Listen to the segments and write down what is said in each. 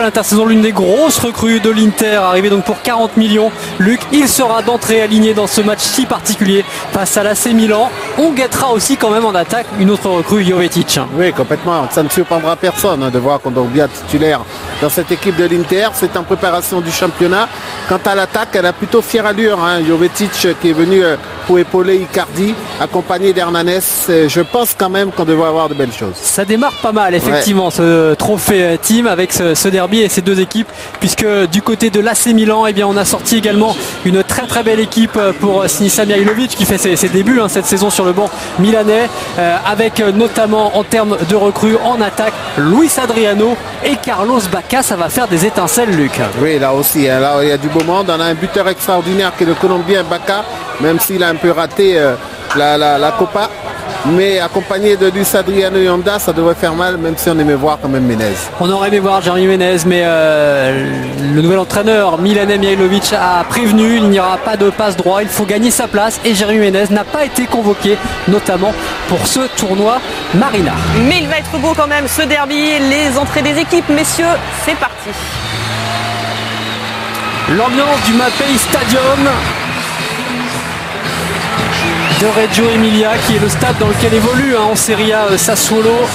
L'intersaison, l'une des grosses recrues de l'Inter, arrivé donc pour 40 millions. Luc, il sera d'entrée aligné dans ce match si particulier face à l'AC Milan. On guettera aussi quand même en attaque une autre recrue, Jovetic. Oui, complètement. Ça ne surprendra personne de voir Kondogbia titulaire dans cette équipe de l'Inter. C'est en préparation du championnat. Quant à l'attaque, elle a plutôt fière allure. Jovetic qui est venu pour épauler Icardi, accompagné d'Hernanes. Je pense quand même qu'on devrait avoir de belles choses. Ça démarre pas mal, effectivement, ce trophée team avec ce derby et ces deux équipes, puisque du côté de l'AC Milan, eh bien, on a sorti également une très très belle équipe pour Sinisa Mihajlovic qui fait ses débuts cette saison sur le banc milanais, avec notamment en termes de recrues en attaque Luis Adriano et Carlos Bacca. Ça va faire des étincelles, Luc. Oui, là aussi, là il y a du beau monde. On a un buteur extraordinaire qui est le Colombien Bacca, même s'il a un peu raté la Copa. Mais accompagné de Luis Adriano et Honda, ça devrait faire mal, même si on aimait voir quand même Menez. On aurait aimé voir Jérémy Menez, mais le nouvel entraîneur Milanet Mihajlovic a prévenu, il n'y aura pas de passe droit, il faut gagner sa place, et Jérémy Menez n'a pas été convoqué, notamment pour ce tournoi Marina. Mais il va être beau quand même ce derby, les entrées des équipes, messieurs, c'est parti. L'ambiance du Mapei Stadium de Reggio Emilia, qui est le stade dans lequel évolue en Serie A Sassuolo,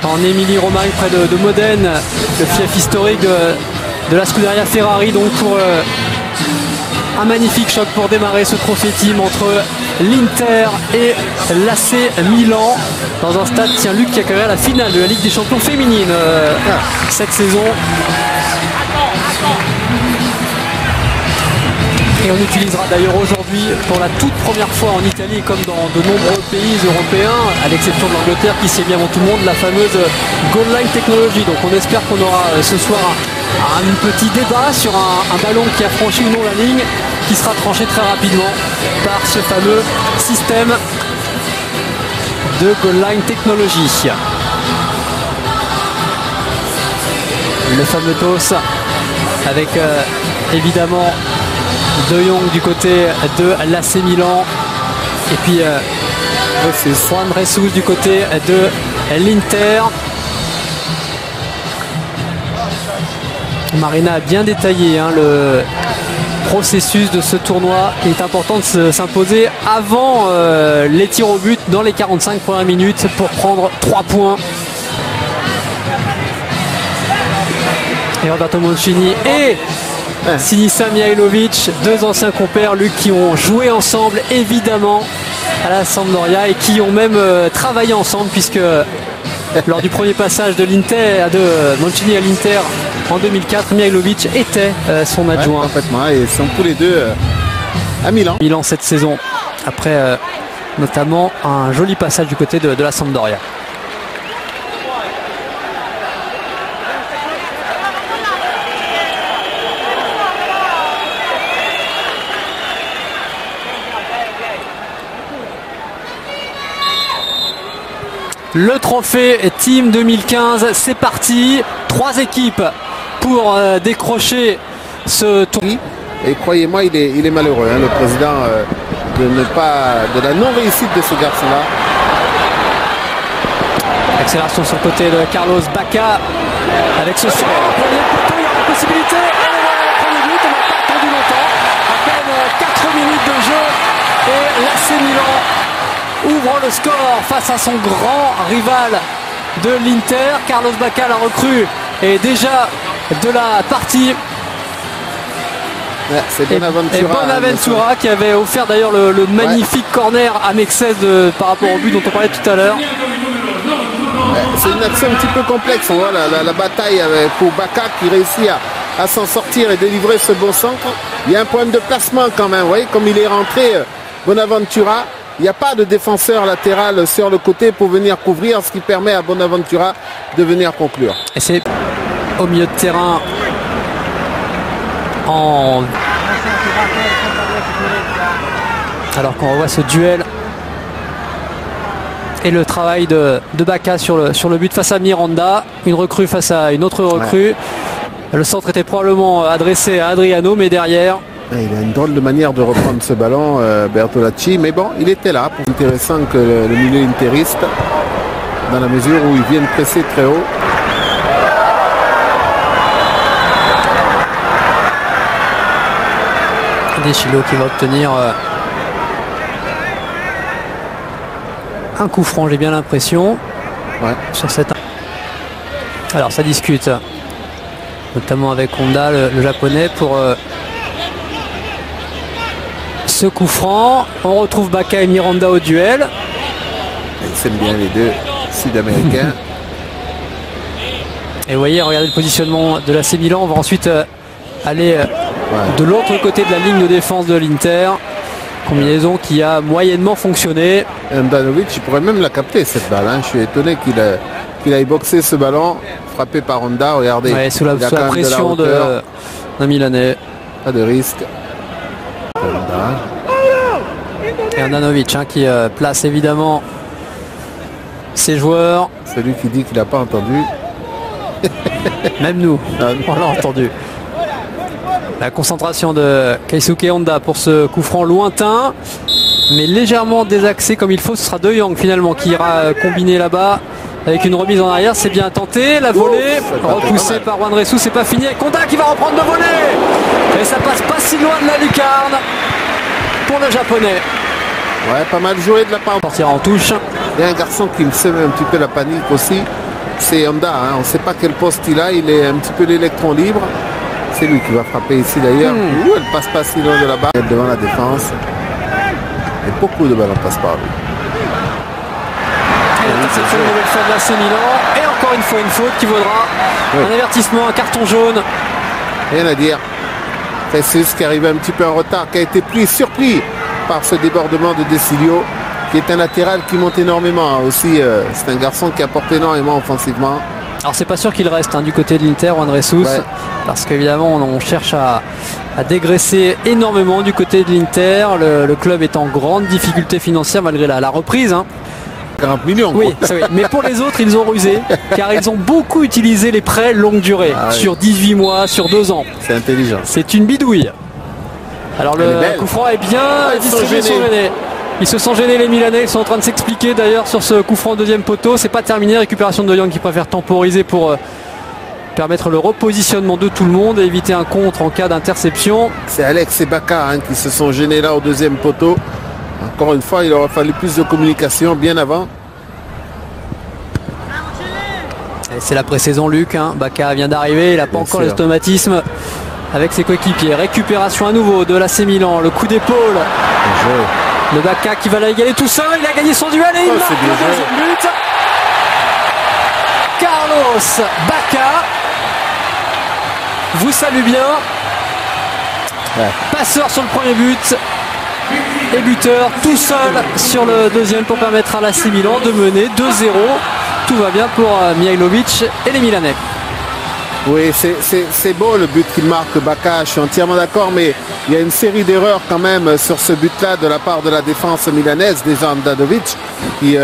en Émilie-Romagne, près de Modène, le fief historique de la Scuderia Ferrari. Donc pour un magnifique choc pour démarrer ce trophée team entre l'Inter et l'AC Milan, dans un stade, tiens Luc, qui accueillera la finale de la Ligue des Champions féminine cette saison. Et on utilisera d'ailleurs aujourd'hui pour la toute première fois en Italie, comme dans de nombreux pays européens, à l'exception de l'Angleterre qui sait bien avant tout le monde, la fameuse Goal Line Technology. Donc on espère qu'on aura ce soir un petit débat sur un ballon qui a franchi ou non la ligne, qui sera tranché très rapidement par ce fameux système de Goal Line Technology. Le fameux TOS avec évidemment De Jong du côté de l'AC Milan, et puis Juan Jesus du côté de l'Inter. Marina a bien détaillé le processus de ce tournoi. Il est important de s'imposer avant les tirs au but dans les 45 premières minutes pour prendre 3 points. Et Roberto Mancini et Sinisa Mihajlovic, deux anciens compères, Luc, qui ont joué ensemble évidemment à la Sampdoria et qui ont même travaillé ensemble, puisque lors du premier passage de l'Inter, de Mancini à l'Inter en 2004, Mihajlovic était son adjoint. Complètement, et ils sont tous les deux à Milan. Milan cette saison, après notamment un joli passage du côté de la Sampdoria. Le trophée Team 2015, c'est parti. 3 équipes pour décrocher ce tournoi. Et croyez-moi, il est malheureux, le président, de la non-réussite de ce garçon-là. Accélération sur le côté de Carlos Bacca avec ce sort. Il y a la possibilité. Et voilà le premier but. On n'a pas attendu longtemps. À peine 4 minutes de jeu. Et l'AC Milan ouvre le score face à son grand rival de l'Inter. Carlos Bacca, la recrue, est déjà de la partie. Ouais, c'est Bonaventura qui avait offert d'ailleurs le magnifique corner à Mexès par rapport au but dont on parlait tout à l'heure. C'est une action un petit peu complexe. On voit la bataille pour Bacca qui réussit à s'en sortir et délivrer ce bon centre. Il y a un problème de placement quand même. Vous voyez comme il est rentré, Bonaventura. Il n'y a pas de défenseur latéral sur le côté pour venir couvrir, ce qui permet à Bonaventura de venir conclure. Et c'est au milieu de terrain alors qu'on revoit ce duel et le travail de Bacca sur le but face à Miranda, une recrue face à une autre recrue. Ouais. Le centre était probablement adressé à Adriano, mais derrière... Il a une drôle de manière de reprendre ce ballon, Bertolacci, mais bon, il était là. Intéressant que le milieu interiste, dans la mesure où ils viennent presser très haut. Deschilio qui va obtenir un coup franc, j'ai bien l'impression. Ouais. Sur cette... Alors ça discute, notamment avec Honda, le japonais, pour ce coup franc. On retrouve Baca et Miranda au duel. Ils s'aiment bien les deux Sud-Américains. Et vous voyez, regardez le positionnement de l'AC Milan. On va ensuite aller de l'autre côté de la ligne de défense de l'Inter. Combinaison qui a moyennement fonctionné. Handanovic, il pourrait même la capter cette balle. Hein. Je suis étonné qu'il aille boxer ce ballon, frappé par Honda. Regardez, ouais, sous la pression d'un Milanais. Pas de risque. Et Handanovic qui place évidemment ses joueurs. Celui qui dit qu'il n'a pas entendu. Même nous, on l'a entendu. La concentration de Keisuke Honda pour ce coup franc lointain, mais légèrement désaxé comme il faut. Ce sera De Jong finalement qui ira combiner là-bas avec une remise en arrière. C'est bien tenté, la volée repoussée par Juan Ressus. C'est pas fini avec Honda qui va reprendre de volée. Et ça passe pas si loin de la lucarne pour le japonais. Ouais, pas mal joué de la part. Sortira en touche. Il y a un garçon qui me sème un petit peu la panique aussi. C'est Honda. Hein. On ne sait pas quel poste il a. Il est un petit peu l'électron libre. C'est lui qui va frapper ici d'ailleurs. Elle passe pas si loin de la barre devant la défense. Et beaucoup de ballons passent par lui. Et l'interception de nouvelle fois de l'AC Milan. Et encore une fois une faute qui vaudra un avertissement, un carton jaune. Rien à dire. Ressus qui arrive un petit peu en retard, qui a été surpris par ce débordement de Deschilio, qui est un latéral qui monte énormément. Aussi, c'est un garçon qui apporte énormément offensivement. Alors c'est pas sûr qu'il reste du côté de l'Inter, Juan Ressus, parce qu'évidemment on cherche à dégraisser énormément du côté de l'Inter. Le club est en grande difficulté financière malgré la reprise. 40 millions. Oui, oui, mais pour les autres ils ont rusé, car ils ont beaucoup utilisé les prêts longue durée, sur 18 mois, sur 2 ans. C'est intelligent. C'est une bidouille. Alors le coup franc est bien distribué sur le nez. Ils se sont gênés les Milanais, ils sont en train de s'expliquer d'ailleurs sur ce coup franc deuxième poteau. C'est pas terminé, récupération de De Jong qui préfère temporiser pour permettre le repositionnement de tout le monde et éviter un contre en cas d'interception. C'est Alex et Baca qui se sont gênés là au deuxième poteau. Encore une fois, il aurait fallu plus de communication bien avant. C'est la pré-saison Luc, Baca vient d'arriver, il n'a pas encore les automatismes avec ses coéquipiers. Récupération à nouveau de l'AC Milan, le coup d'épaule. Le Baca qui va la égaler tout seul, il a gagné son duel et il marque le deuxième but. Carlos Baca vous salue bien. Passeur sur le premier but et buteur tout seul sur le deuxième pour permettre à l'AC Milan de mener 2-0. Tout va bien pour Mihajlovic et les Milanais. Oui, c'est beau le but qu'il marque Baca, je suis entièrement d'accord, mais il y a une série d'erreurs quand même sur ce but-là de la part de la défense milanaise, déjà Handanovic, qui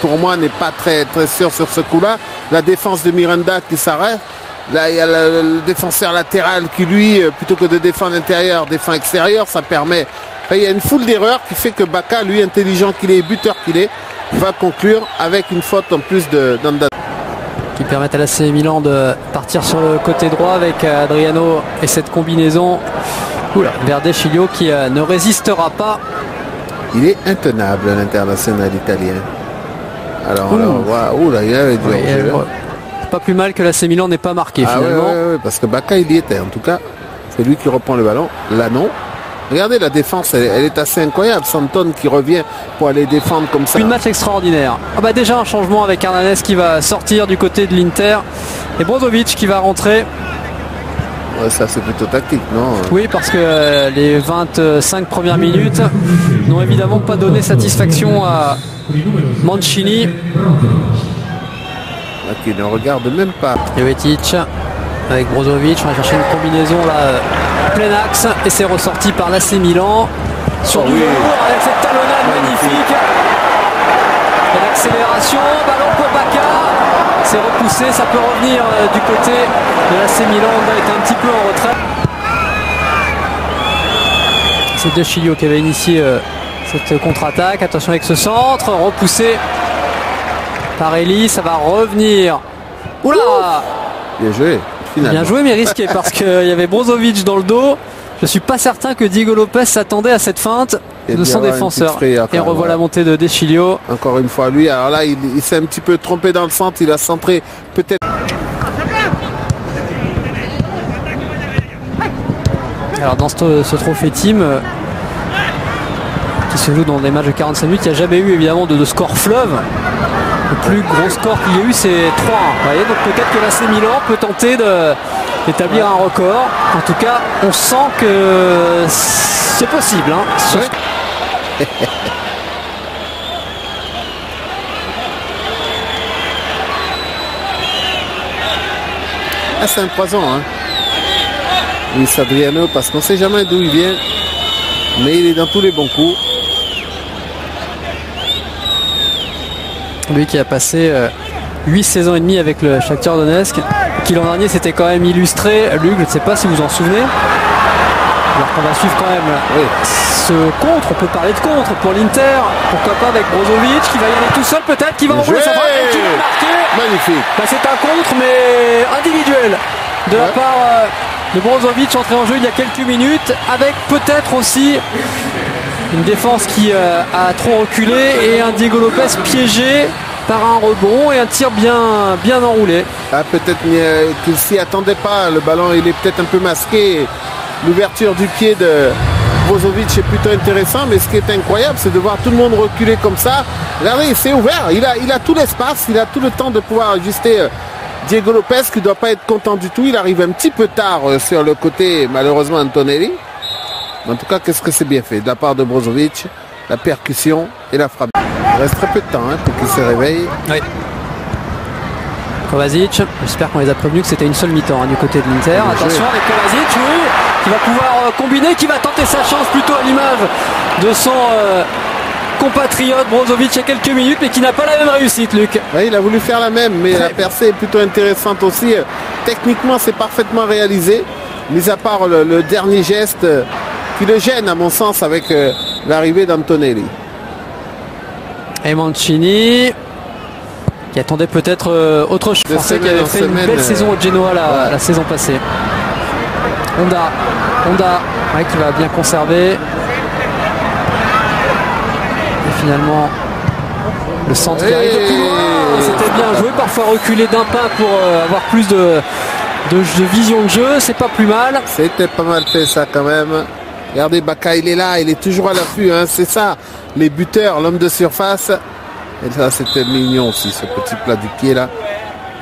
pour moi n'est pas très sûr sur ce coup-là. La défense de Miranda qui s'arrête. Là, il y a le défenseur latéral qui, lui, plutôt que de défendre intérieur, défend extérieur. Ça permet... Enfin, il y a une foule d'erreurs qui fait que Baca, lui, intelligent qu'il est, buteur qu'il est, va conclure avec une faute en plus d'Handanovic. Qui permettent à l'AC Milan de partir sur le côté droit avec Adriano et cette combinaison vers Deschilio qui ne résistera pas. Il est intenable l'international italien. Alors là, on voit, là, il y avait du pas plus mal que l'AC Milan n'ait pas marqué finalement. Oui, parce que Baca il y était en tout cas. C'est lui qui reprend le ballon. Là non. Regardez la défense, elle est assez incroyable. Santon qui revient pour aller défendre comme ça. Une match extraordinaire. Déjà un changement avec Hernanes qui va sortir du côté de l'Inter et Brozovic qui va rentrer. Ouais, ça c'est plutôt tactique, non? Oui, parce que les 25 premières minutes n'ont évidemment pas donné satisfaction à Mancini. Qui ne regarde même pas. Jovetic avec Brozovic, on va chercher une combinaison là, plein axe et c'est ressorti par l'AC Milan sur du velours avec cette talonnade magnifique et l'accélération, ballon pour Baca, c'est repoussé, ça peut revenir du côté de l'AC Milan. On est un petit peu en retrait. C'est Deschilio qui avait initié cette contre-attaque. Attention avec ce centre, repoussé par Eli, ça va revenir. Oula! Bien joué. Finalement. Bien joué mais risqué parce qu'il y avait Brozovic dans le dos. Je suis pas certain que Diego Lopez s'attendait à cette feinte de son défenseur. Et on revoit la montée de Deschilio. Encore une fois, lui, alors là, il s'est un petit peu trompé dans le centre. Il a centré peut-être. Alors dans ce trophée team qui se joue dans des matchs de 45 minutes, il n'y a jamais eu évidemment de score fleuve. Le plus gros score qu'il y a eu, c'est 3-1. Vous voyez, donc peut-être que l'AC Milan peut tenter d'établir un record. En tout cas, on sent que c'est possible. Hein. Ouais. Ah, c'est un poison, hein. Luis Adriano, parce qu'on ne sait jamais d'où il vient, mais il est dans tous les bons coups. Lui qui a passé 8 saisons et demie avec le Shakhtar Donetsk, qui l'an dernier s'était quand même illustré. Luc, je ne sais pas si vous en souvenez. Alors qu'on va suivre quand même ce contre, on peut parler de contre pour l'Inter, pourquoi pas avec Brozovic qui va y aller tout seul peut-être, qui va enrouler sa frappe et qui va marquer. Magnifique. Bah, c'est un contre mais individuel de la part de Brozovic, entré en jeu il y a quelques minutes, avec peut-être aussi une défense qui a trop reculé et un Diego Lopez piégé par un rebond et un tir bien enroulé. Ah, peut-être qu'il s'y attendait pas, le ballon il est peut-être un peu masqué. L'ouverture du pied de Brozovic est plutôt intéressant, mais ce qui est incroyable, c'est de voir tout le monde reculer comme ça. Regardez, c'est ouvert, il a tout l'espace, il a tout le temps de pouvoir ajuster Diego Lopez qui ne doit pas être content du tout. Il arrive un petit peu tard sur le côté, malheureusement, Antonelli. En tout cas, qu'est-ce que c'est bien fait de la part de Brozovic, la percussion et la frappe. Il reste très peu de temps pour qu'il se réveille. Oui. Kovacic, j'espère qu'on les a prévenus que c'était une seule mi-temps du côté de l'Inter. Attention avec Kovacic, oui, qui va pouvoir combiner, qui va tenter sa chance plutôt à l'image de son compatriote Brozovic il y a quelques minutes, mais qui n'a pas la même réussite, Luc. Oui, il a voulu faire la même, mais la percée est plutôt intéressante aussi. Techniquement, c'est parfaitement réalisé, mis à part le dernier geste qui le gêne, à mon sens, avec l'arrivée d'Antonelli. Et Mancini, qui attendait peut-être autre chose. Français qui avait fait une belle saison au Genoa la saison passée. Honda qui va bien conserver. Et finalement, le centre qui arrive de plus loin. C'était bien joué, parfois reculer d'un pas pour avoir plus de vision de jeu. C'est pas plus mal. C'était pas mal fait ça quand même. Regardez, Bacca, il est là, il est toujours à l'affût. Hein. C'est ça, les buteurs, l'homme de surface. Et ça, c'était mignon aussi, ce petit plat du pied là.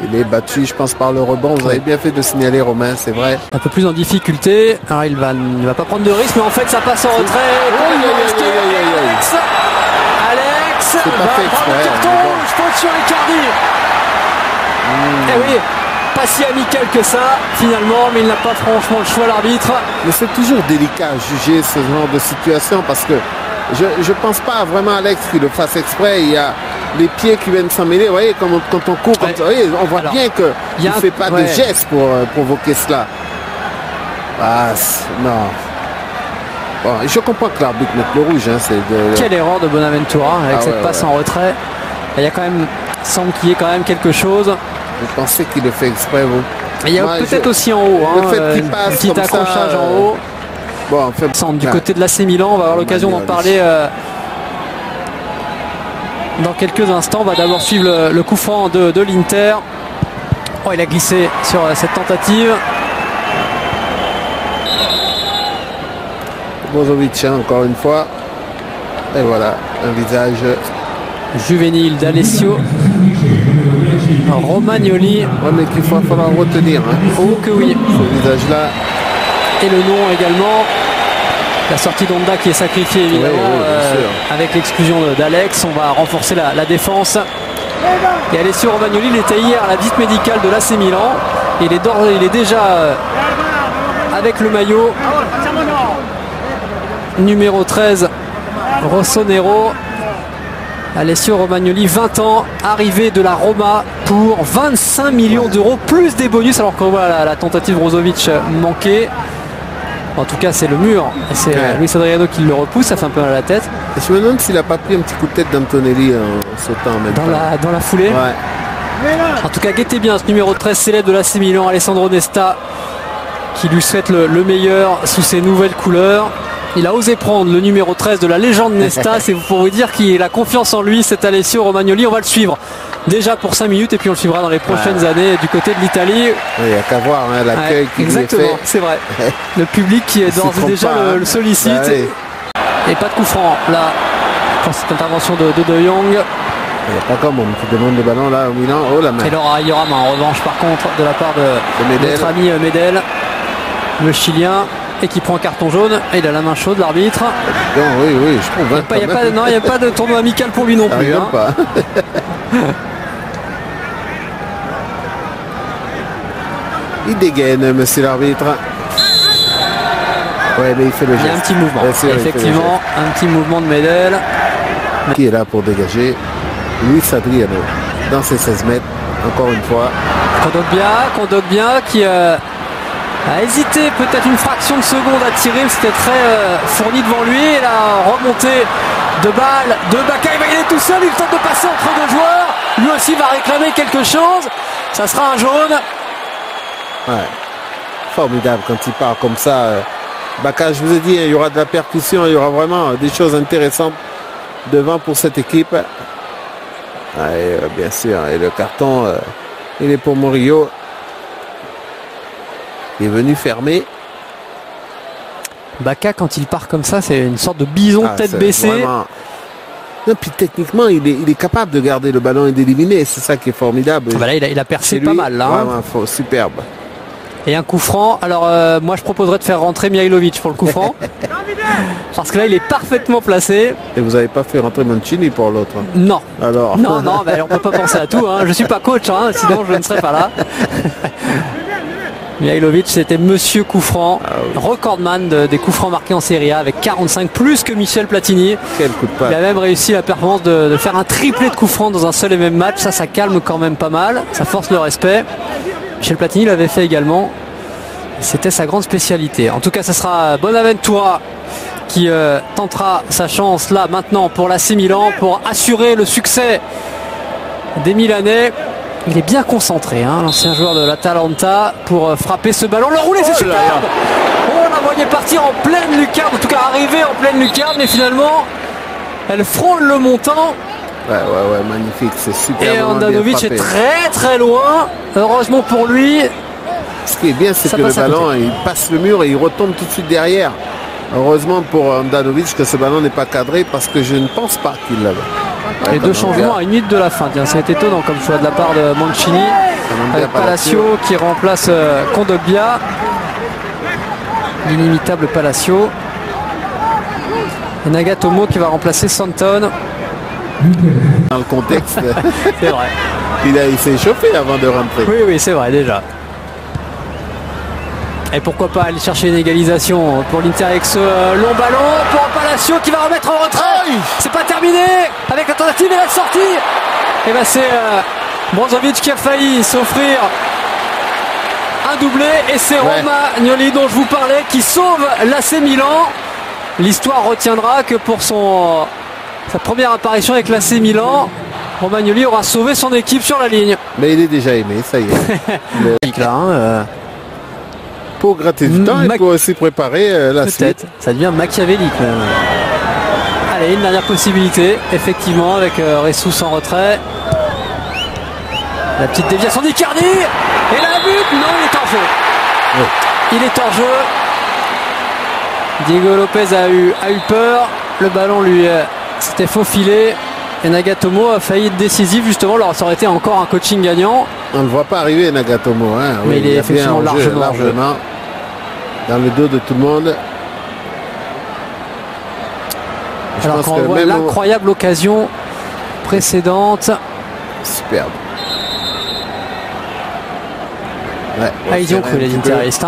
Il est battu, je pense, par le rebond. Vous avez bien fait de signaler, Romain, c'est vrai. Un peu plus en difficulté. Alors, il va pas prendre de risque, mais en fait, ça passe en retrait. Alex va prendre le carton rouge, faute sur Icardi. Eh oui, pas si amical que ça, finalement, mais il n'a pas franchement le choix, l'arbitre. Mais c'est toujours délicat à juger ce genre de situation parce que je ne pense pas vraiment Alex qu'il le fasse exprès. Il y a les pieds qui viennent s'en mêler. Vous voyez, quand on court, vous voyez, on voit bien qu'il ne fait pas de geste pour provoquer cela. Ah, non. Bon, je comprends que l'arbitre mette le rouge. Quelle erreur de Bonaventura avec cette passe en retrait. Il y a quand même, semble qu'il y ait quand même quelque chose. Vous pensez qu'il le fait exprès, vous? Il y a peut-être aussi en haut. Le fait qu'il passe petit accrochage en haut. Bon, en fait, du côté de l'AC Milan, on va avoir l'occasion d'en parler dans quelques instants. On va d'abord suivre le coup franc de l'Inter. Oh, il a glissé sur cette tentative. Brozovic, encore une fois. Et voilà, un visage juvénile d'Alessio Romagnoli. Ouais, mais qu'il va falloir retenir. Hein. Oh que oui. Ce visage-là. Et le nom également. La sortie d'Honda qui est sacrifiée évidemment avec l'exclusion d'Alex. On va renforcer la défense. Et Alessio Romagnoli, il était hier à la visite médicale de l'AC Milan. Et il est déjà avec le maillot numéro 13 Rossonero. Alessio Romagnoli, 20 ans, arrivé de la Roma pour 25 millions d'euros plus des bonus, alors qu'on voit la tentative Brozovic manquée. En tout cas, c'est le mur. C'est Luis Adriano qui le repousse, ça fait un peu mal à la tête. Et je me demande s'il n'a pas pris un petit coup de tête d'Antonelli en sautant en même temps. Dans la foulée. Ouais. En tout cas, guettez bien ce numéro 13 célèbre de l'AC Milan, Alessandro Nesta, qui lui souhaite le meilleur sous ses nouvelles couleurs. Il a osé prendre le numéro 13 de la légende Nesta. C'est pour vous dire qu'il a confiance en lui, cet Alessio Romagnoli. On va le suivre déjà pour 5 minutes et puis on le suivra dans les prochaines années du côté de l'Italie. Il n'y a qu'à voir l'accueil qui lui est fait. Exactement, c'est vrai. Le public qui est d'ores et déjà le sollicite. Et pas de coup franc là pour cette intervention de Jong. Il n'y a pas comme on qui demande le ballon là au Milan. Oh la main. Et il y aura main en revanche par contre de la part de notre ami Medel, le Chilien, et qui prend un carton jaune. Et il a la main chaude, l'arbitre. Oui, je trouve. Il n'y a pas de tournoi amical pour lui non plus. Hein. Pas. Il dégaine, monsieur l'arbitre. Ouais, mais il fait le geste. Il y a un petit mouvement. Effectivement, un petit mouvement de Medel. Qui est là pour dégager? Luis Adriano dans ses 16 mètres, encore une fois. Kondogbia qui a hésité peut-être une fraction de seconde à tirer, c'était très fourni devant lui. Et la remontée de balle de Baka, il est tout seul, il tente de passer entre deux joueurs. Lui aussi va réclamer quelque chose. Ça sera un jaune. Ouais. Formidable quand il part comme ça. Baka, je vous ai dit, il y aura de la percussion, il y aura vraiment des choses intéressantes devant pour cette équipe. Et, bien sûr, et le carton, il est pour Murillo. Il est venu fermer. Baka, quand il part comme ça, c'est une sorte de bison tête baissée. Vraiment... Non, puis techniquement, il est capable de garder le ballon et d'éliminer. C'est ça qui est formidable. Là, il a percé pas mal. Là, vraiment, superbe. Et un coup franc. Alors, moi, je proposerais de faire rentrer Mihailovic pour le coup franc. Parce que là, il est parfaitement placé. Et vous n'avez pas fait rentrer Mancini pour l'autre? Non. Alors. Non, on ne peut pas penser à tout. Hein. Je ne suis pas coach, sinon je ne serais pas là. Mihailovic, c'était monsieur coup franc, recordman des coups francs marqués en Serie A avec 45, plus que Michel Platini. Quel coup de patte. Il a même réussi la performance de faire un triplé de coups francs dans un seul et même match. Ça calme quand même pas mal, ça force le respect. Michel Platini l'avait fait également. C'était sa grande spécialité. En tout cas, ce sera Bonaventura qui tentera sa chance là maintenant pour l'AC Milan, pour assurer le succès des Milanais. Il est bien concentré, l'ancien joueur de l'Atalanta, pour frapper ce ballon. Le roulé, c'est superbe. On la voyait partir en pleine lucarne, en tout cas arriver en pleine lucarne, mais finalement, elle frôle le montant. Ouais, magnifique, c'est super. Et Handanovic est très très loin. Heureusement pour lui. Ce qui est bien, c'est que le ballon, il passe le mur et il retombe tout de suite derrière. Heureusement pour Handanovic que ce ballon n'est pas cadré, parce que je ne pense pas qu'il l'avait. Et deux changements à une minute de la fin. C'est étonnant comme choix de la part de Mancini. Avec Palacio qui remplace Kondogbia. L'inimitable Palacio. Et Nagatomo qui va remplacer Santon. Dans le contexte, c'est vrai. Il s'est échauffé avant de rentrer. Oui, c'est vrai déjà. Et pourquoi pas aller chercher une égalisation pour l'Inter avec ce long ballon pour Palacio qui va remettre en retrait. C'est pas terminé avec la tentative et la sortie. Et c'est Brozovic qui a failli s'offrir un doublé. Et c'est Romagnoli dont je vous parlais qui sauve l'AC Milan. L'histoire retiendra que pour sa première apparition avec l'AC Milan, Romagnoli aura sauvé son équipe sur la ligne. Mais il est déjà aimé, ça y est. Pour gratter du temps et pour aussi préparer la suite. Ça devient machiavélique même. Allez, une dernière possibilité, effectivement, avec Ressus en retrait. La petite déviation d'Icardi. Et la but, non, il est hors jeu. Oui. Il est hors jeu. Diego Lopez a eu peur. Le ballon lui s'était faufilé. Et Nagatomo a failli être décisif justement. Alors ça aurait été encore un coaching gagnant. On ne le voit pas arriver, Nagatomo. Mais il est effectivement largement dans le dos de tout le monde. Alors quand on voit l'incroyable occasion précédente. Superbe. Ils y ont cru les interistes.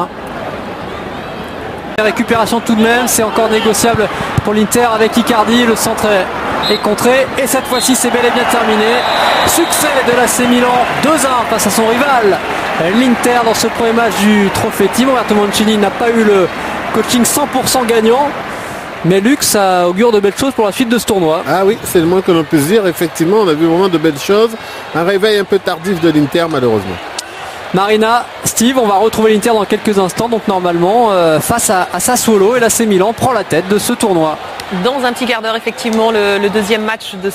Récupération tout de même, c'est encore négociable pour l'Inter avec Icardi. Le centre est contré et cette fois-ci c'est bel et bien terminé. Succès de l'AC Milan 2-1 face à son rival l'Inter dans ce premier match du trophée Team. Roberto Mancini n'a pas eu le coaching 100% gagnant, mais Luc, ça augure de belles choses pour la suite de ce tournoi. Ah oui, c'est le moins que l'on puisse dire. Effectivement, on a vu vraiment de belles choses. Un réveil un peu tardif de l'Inter malheureusement. Marina, Steve, on va retrouver l'Inter dans quelques instants, donc normalement face à Sassuolo, et l'AC Milan prend la tête de ce tournoi. Dans un petit quart d'heure, effectivement, le deuxième match de